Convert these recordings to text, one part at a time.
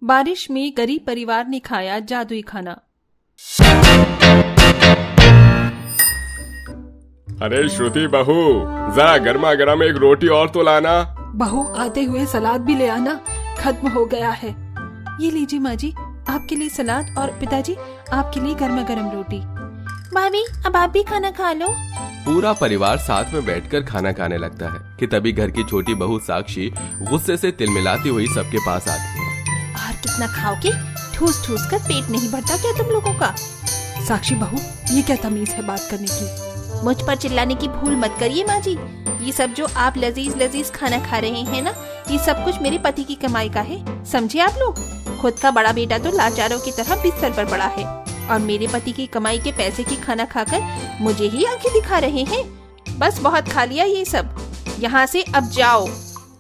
बारिश में गरीब परिवार ने खाया जादुई खाना। अरे श्रुति बहू, जरा गर्मा गर्म एक रोटी और तो लाना। बहू आते हुए सलाद भी ले आना, खत्म हो गया है। ये लीजिए माँ जी, आपके लिए सलाद और पिताजी आपके लिए गर्मा गर्म रोटी। भाभी अब आप भी खाना खा लो। पूरा परिवार साथ में बैठकर खाना खाने लगता है कि तभी घर की छोटी बहू साक्षी गुस्से से तिलमिलाती हुई सबके पास आती है। और कितना खाओगे? ठूस ठूस कर पेट नहीं भरता क्या तुम लोगों का? साक्षी बहू, ये क्या तमीज है बात करने की? मुझ पर चिल्लाने की भूल मत करिए माँ जी। ये सब जो आप लजीज लजीज खाना खा रहे हैं ना, ये सब कुछ मेरे पति की कमाई का है, समझे आप लोग। खुद का बड़ा बेटा तो लाचारों की तरह बिस्तर पर पड़ा है और मेरे पति की कमाई के पैसे की खाना खाकर मुझे ही आंखें दिखा रहे हैं। बस बहुत खा लिया ये सब, यहाँ से अब जाओ।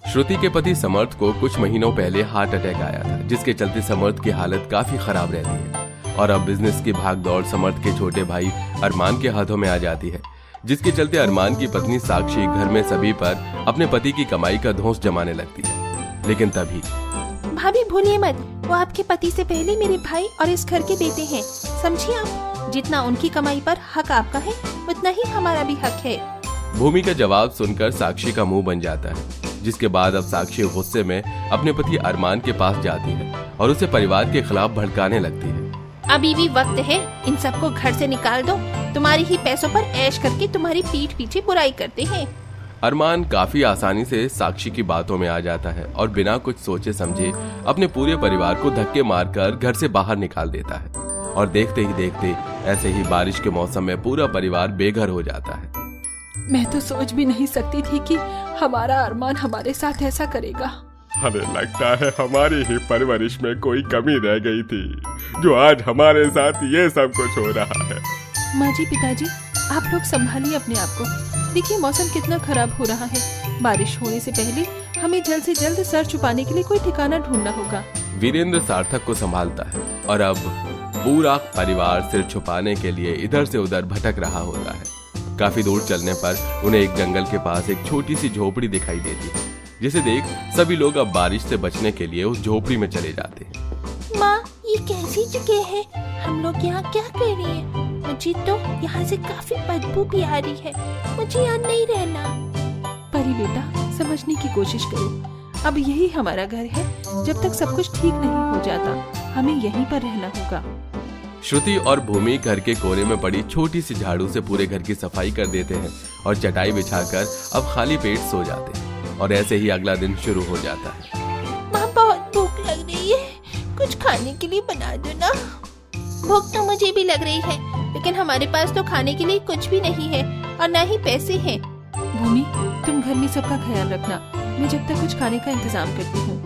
श्रुति के पति समर्थ को कुछ महीनों पहले हार्ट अटैक आया था, जिसके चलते समर्थ की हालत काफी खराब रहती है और अब बिजनेस की भागदौड़ समर्थ के छोटे भाई अरमान के हाथों में आ जाती है, जिसके चलते अरमान की पत्नी साक्षी घर में सभी पर अपने पति की कमाई का धौंस जमाने लगती है। लेकिन तभी भाभी भूलिए मत, वो आपके पति से पहले मेरे भाई और इस घर के बेटे हैं, समझिए आप। जितना उनकी कमाई पर हक आपका है, उतना ही हमारा भी हक है। भूमि का जवाब सुनकर साक्षी का मुंह बन जाता है, जिसके बाद अब साक्षी गुस्से में अपने पति अरमान के पास जाती है और उसे परिवार के खिलाफ भड़काने लगती है। अभी भी वक्त है, इन सबको घर से निकाल दो। तुम्हारी ही पैसों पर ऐश करके तुम्हारी पीठ पीछे बुराई करते हैं। अरमान काफी आसानी से साक्षी की बातों में आ जाता है और बिना कुछ सोचे समझे अपने पूरे परिवार को धक्के मारकर घर से बाहर निकाल देता है और देखते ही देखते ऐसे ही बारिश के मौसम में पूरा परिवार बेघर हो जाता है। मैं तो सोच भी नहीं सकती थी कि हमारा अरमान हमारे साथ ऐसा करेगा। हमें लगता है हमारी ही परवरिश में कोई कमी रह गई थी, जो आज हमारे साथ ये सब कुछ हो रहा है। माँ जी, पिताजी, आप लोग संभालिए अपने आप को। देखिए मौसम कितना खराब हो रहा है। बारिश होने से पहले हमें जल्द से जल्द सर छुपाने के लिए कोई ठिकाना ढूंढना होगा। वीरेंद्र सार्थक को संभालता है और अब पूरा परिवार सिर छुपाने के लिए इधर से उधर भटक रहा होता है। काफी दूर चलने पर उन्हें एक जंगल के पास एक छोटी सी झोपड़ी दिखाई देती है, जिसे देख सभी लोग अब बारिश से बचने के लिए उस झोपड़ी में चले जाते हैं। माँ, ये कैसी जगह है? हम लोग यहाँ क्या कर रहे हैं? मुझे तो यहाँ से काफी बदबू भी आ रही है, मुझे यहाँ नहीं रहना। परी बेटा, समझने की कोशिश करो। अब यही हमारा घर है, जब तक सब कुछ ठीक नहीं हो जाता हमें यहीं पर रहना होगा। श्रुति और भूमि घर के कोने में पड़ी छोटी सी झाड़ू से पूरे घर की सफाई कर देते हैं और चटाई बिछाकर अब खाली पेट सो जाते हैं और ऐसे ही अगला दिन शुरू हो जाता है। माँ, बहुत भूख लग रही है, कुछ खाने के लिए बना दो ना। भूख तो मुझे भी लग रही है, लेकिन हमारे पास तो खाने के लिए कुछ भी नहीं है और न ही पैसे हैं। भूमि, तुम घर में सबका ख्याल रखना, मैं जब तक कुछ खाने का इंतजाम करती हूँ।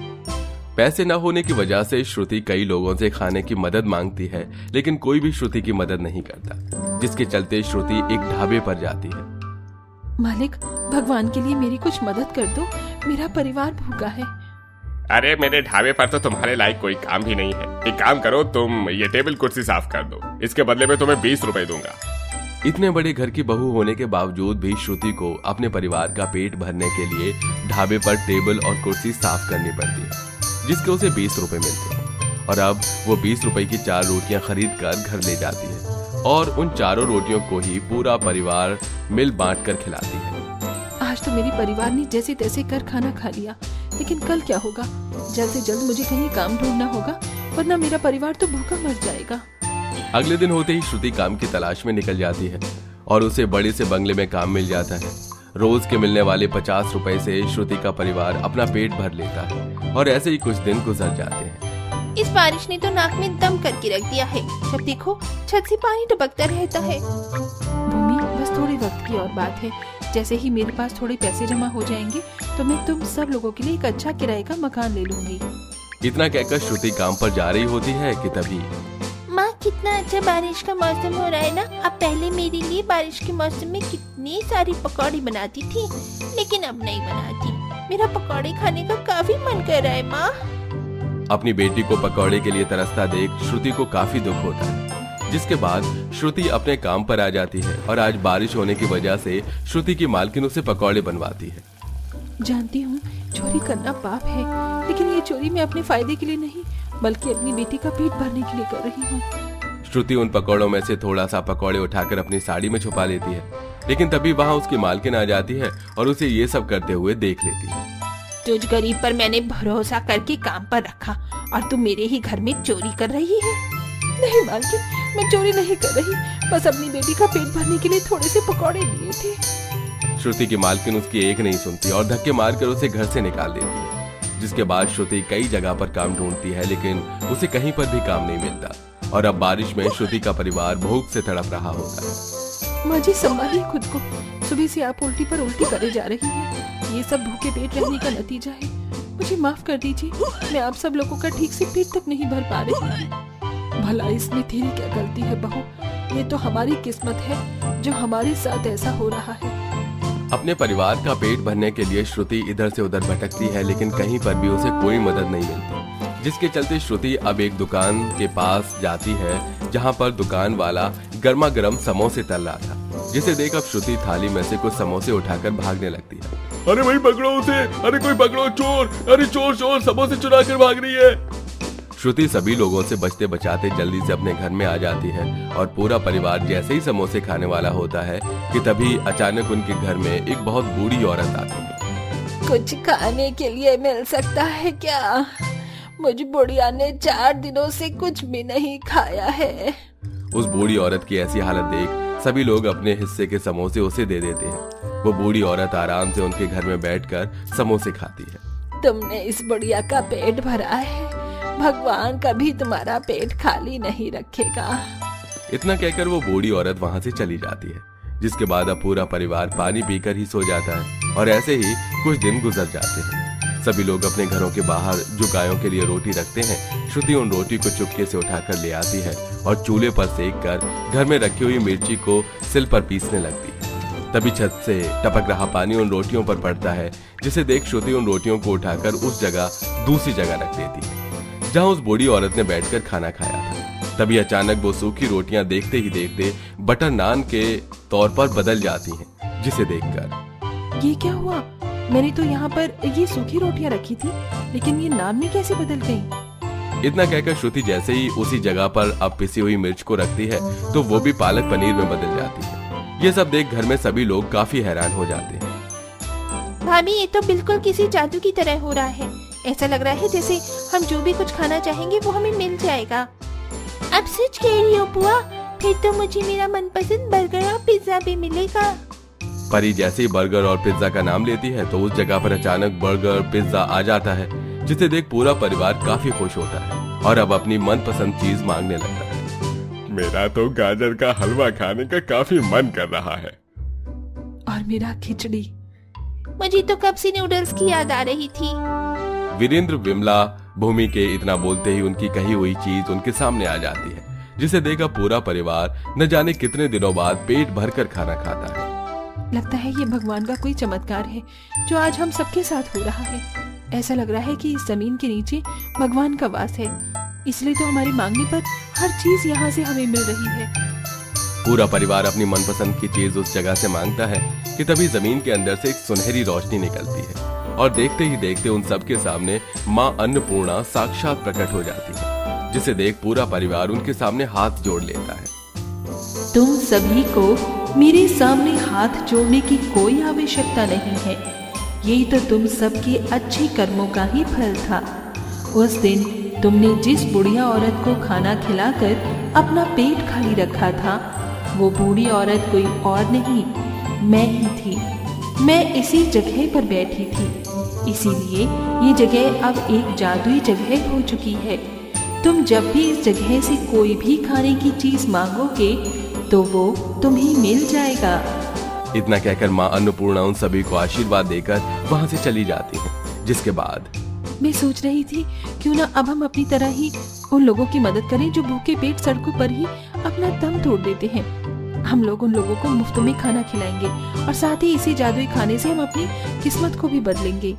पैसे न होने की वजह से श्रुति कई लोगों से खाने की मदद मांगती है, लेकिन कोई भी श्रुति की मदद नहीं करता, जिसके चलते श्रुति एक ढाबे पर जाती है। मालिक, भगवान के लिए मेरी कुछ मदद कर दो, मेरा परिवार भूखा है। अरे मेरे ढाबे पर तो तुम्हारे लायक कोई काम भी नहीं है। एक काम करो, तुम ये टेबल कुर्सी साफ कर दो, इसके बदले में तुम्हें 20 रुपए दूंगा। इतने बड़े घर की बहू होने के बावजूद भी श्रुति को अपने परिवार का पेट भरने के लिए ढाबे पर टेबल और कुर्सी साफ करनी पड़ती है, जिसके उसे 20 रुपए मिलते हैं और अब वो 20 रुपए की 4 रोटियां खरीद कर घर ले जाती है और उन चारों रोटियों को ही पूरा परिवार मिल बांट कर खिलाती है। आज तो मेरे परिवार ने जैसे तैसे कर खाना खा लिया, लेकिन कल क्या होगा? जल्द से जल्द मुझे कहीं काम ढूंढना होगा, वरना मेरा परिवार तो भूखा मर जाएगा। अगले दिन होते ही श्रुति काम की तलाश में निकल जाती है और उसे बड़े से बंगले में काम मिल जाता है। रोज के मिलने वाले 50 रुपए से श्रुति का परिवार अपना पेट भर लेता है और ऐसे ही कुछ दिन गुजर जाते हैं। इस बारिश ने तो नाक में दम करके रख दिया है, जब देखो छत से पानी टपकता रहता है। भूमि, बस थोड़े वक्त की और बात है। जैसे ही मेरे पास थोड़े पैसे जमा हो जाएंगे तो मैं तुम सब लोगों के लिए एक अच्छा किराए का मकान ले लूंगी। इतना कहकर श्रुति काम पर जा रही होती है कि तभी माँ, कितना अच्छा बारिश का मौसम हो रहा है ना। अब पहले मेरे लिए बारिश के मौसम में कितनी सारी पकौड़ी बनाती थी, लेकिन अब नहीं बनाती। मेरा पकौड़े खाने का काफी मन कर रहा है माँ। अपनी बेटी को पकौड़े के लिए तरसता देख श्रुति को काफी दुख होता है, जिसके बाद श्रुति अपने काम पर आ जाती है और आज बारिश होने की वजह से श्रुति की मालकिन उसे पकौड़े बनवाती है। जानती हूँ चोरी करना पाप है, लेकिन ये चोरी मैं अपने फायदे के लिए नहीं बल्कि अपनी बेटी का पेट भरने के लिए कर रही हूँ। श्रुति उन पकौड़ों में से थोड़ा सा पकौड़े उठाकर अपनी साड़ी में छुपा लेती है, लेकिन तभी वहाँ उसकी मालकिन आ जाती है और उसे ये सब करते हुए देख लेती है। तुझ गरीब पर मैंने भरोसा करके काम पर रखा और तू मेरे ही घर में चोरी कर रही है। नहीं मालकिन, मैं चोरी नहीं कर रही, बस अपनी बेटी का पेट भरने के लिए थोड़े से पकौड़े लिए थे। श्रुति की मालकिन उसकी एक नहीं सुनती और धक्के मारकर उसे घर से निकाल देती है। जिसके बाद श्रुति कई जगह पर काम ढूंढती है, लेकिन उसे कहीं पर भी काम नहीं मिलता और अब बारिश में श्रुति का परिवार भूख से तड़प रहा होता है। माँ जी संभालिए खुद को, सुबह से आप उल्टी पर उल्टी करे जा रही हैं। ये सब भूखे पेट रहने का नतीजा है। मुझे माफ कर दीजिए, मैं आप सब लोगों का ठीक से पेट तक नहीं भर पा रही। भला इसमें तेरी क्या गलती है बहू? ये तो हमारी किस्मत है जो हमारे साथ ऐसा हो रहा है। अपने परिवार का पेट भरने के लिए श्रुति इधर से उधर भटकती है, लेकिन कहीं पर भी उसे कोई मदद नहीं मिलती, जिसके चलते श्रुति अब एक दुकान के पास जाती है जहां पर दुकान वाला गर्मा गर्म समोसे तल रहा था, जिसे देख अब श्रुति थाली में से कुछ समोसे उठाकर भागने लगती है। अरे भाई पकड़ो उसे, अरे कोई पकड़ो, चोर, अरे चोर चोर समोसे चुरा कर भाग रही है। श्रुति सभी लोगों से बचते बचाते जल्दी से अपने घर में आ जाती है और पूरा परिवार जैसे ही समोसे खाने वाला होता है कि तभी अचानक उनके घर में एक बहुत बूढ़ी औरत आती है। कुछ खाने के लिए मिल सकता है क्या? मुझ बुढ़िया ने 4 दिनों से कुछ भी नहीं खाया है। उस बूढ़ी औरत की ऐसी हालत देख सभी लोग अपने हिस्से के समोसे उसे दे देते हैं। वो बूढ़ी औरत आराम से उनके घर में बैठकर समोसे खाती है। तुमने इस बुढ़िया का पेट भरा है, भगवान कभी तुम्हारा पेट खाली नहीं रखेगा। इतना कहकर वो बूढ़ी औरत वहाँ से चली जाती है, जिसके बाद अब पूरा परिवार पानी पीकर ही सो जाता है और ऐसे ही कुछ दिन गुजर जाते हैं। सभी लोग अपने घरों के बाहर जो गायों के लिए रोटी रखते हैं, श्रुति उन रोटी को चुपके से उठाकर ले आती है और चूल्हे पर सेक कर घर में रखी हुई मिर्ची को सिल पर पीसने लगती है। तभी छत से टपक रहा पानी उन रोटियों पर पड़ता है, जिसे देख श्रुति उन रोटियों को उठाकर उस जगह दूसरी जगह रख देती है जहाँ उस बूढ़ी औरत ने बैठकर खाना खाया था। तभी अचानक वो सूखी रोटियां देखते ही देखते बटर नान के तौर पर बदल जाती हैं, जिसे देखकर ये क्या हुआ? मैंने तो यहाँ पर ये सूखी रोटियां रखी थी, लेकिन ये नान में कैसे बदल गई? इतना कहकर श्रुति जैसे ही उसी जगह पर अब पिसी हुई मिर्च को रखती है तो वो भी पालक पनीर में बदल जाती है। ये सब देख घर में सभी लोग काफी हैरान हो जाते हैं। भाभी, ये तो बिल्कुल किसी जादू की तरह हो रहा है। ऐसा लग रहा है जैसे हम जो भी कुछ खाना चाहेंगे वो हमें मिल जाएगा। अब सच कह रही हो बुआ? फिर तो मुझे मेरा मनपसंद बर्गर और पिज्जा भी मिलेगा। परी जैसे ही बर्गर और पिज्जा का नाम लेती है तो उस जगह पर अचानक बर्गर पिज्जा आ जाता है, जिसे देख पूरा परिवार काफी खुश होता है और अब अपनी मनपसंद चीज मांगने लगता है। मेरा तो गाजर का हलवा खाने का काफी मन कर रहा है। और मेरा खिचड़ी। मुझे तो कब से नूडल्स की याद आ रही थी। वीरेंद्र विमला भूमि के इतना बोलते ही उनकी कही हुई चीज उनके सामने आ जाती है, जिसे देखकर पूरा परिवार न जाने कितने दिनों बाद पेट भरकर खाना खाता है। लगता है ये भगवान का कोई चमत्कार है जो आज हम सबके साथ हो रहा है। ऐसा लग रहा है कि इस जमीन के नीचे भगवान का वास है, इसलिए तो हमारे मांगने पर हर चीज यहाँ से हमें मिल रही है। पूरा परिवार अपनी मनपसंद की चीज उस जगह से मांगता है कि तभी जमीन के अंदर से एक सुनहरी रोशनी निकलती है और देखते ही देखते उन सबके सामने माँ अन्नपूर्णा साक्षात प्रकट हो जाती है, जिसे देख पूरा परिवार उनके सामने हाथ जोड़ लेता है। तुम सभी को मेरे सामने हाथ जोड़ने की कोई आवश्यकता नहीं है, यही तो तुम सबके अच्छे कर्मों का ही फल था। उस दिन तुमने जिस बुढ़िया औरत को खाना खिलाकर अपना पेट खाली रखा था, वो बूढ़ी औरत कोई और नहीं, मैं ही थी। मैं इसी जगह पर बैठी थी, इसीलिए ये जगह अब एक जादुई जगह हो चुकी है। तुम जब भी इस जगह से कोई भी खाने की चीज मांगोगे तो वो तुम्हें मिल जाएगा। इतना कहकर माँ अन्नपूर्णा उन सभी को आशीर्वाद देकर वहाँ से चली जाती है, जिसके बाद मैं सोच रही थी क्यों ना अब हम अपनी तरह ही उन लोगों की मदद करें जो भूखे पेट सड़कों पर ही अपना दम तोड़ देते हैं। हम लोग उन लोगों को मुफ्त में खाना खिलाएंगे और साथ ही इसी जादुई खाने से हम अपनी किस्मत को भी बदलेंगे।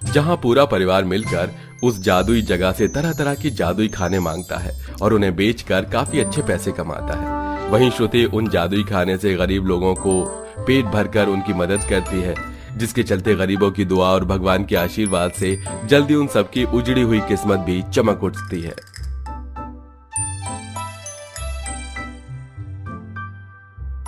जहाँ पूरा परिवार मिलकर उस जादुई जगह से तरह तरह की जादुई खाने मांगता है और उन्हें बेचकर काफी अच्छे पैसे कमाता है। वहीं श्रुति उन जादुई खाने से गरीब लोगों को पेट भरकर उनकी मदद करती है, जिसके चलते गरीबों की दुआ और भगवान के आशीर्वाद से जल्दी उन सबकी उजड़ी हुई किस्मत भी चमक उठती है।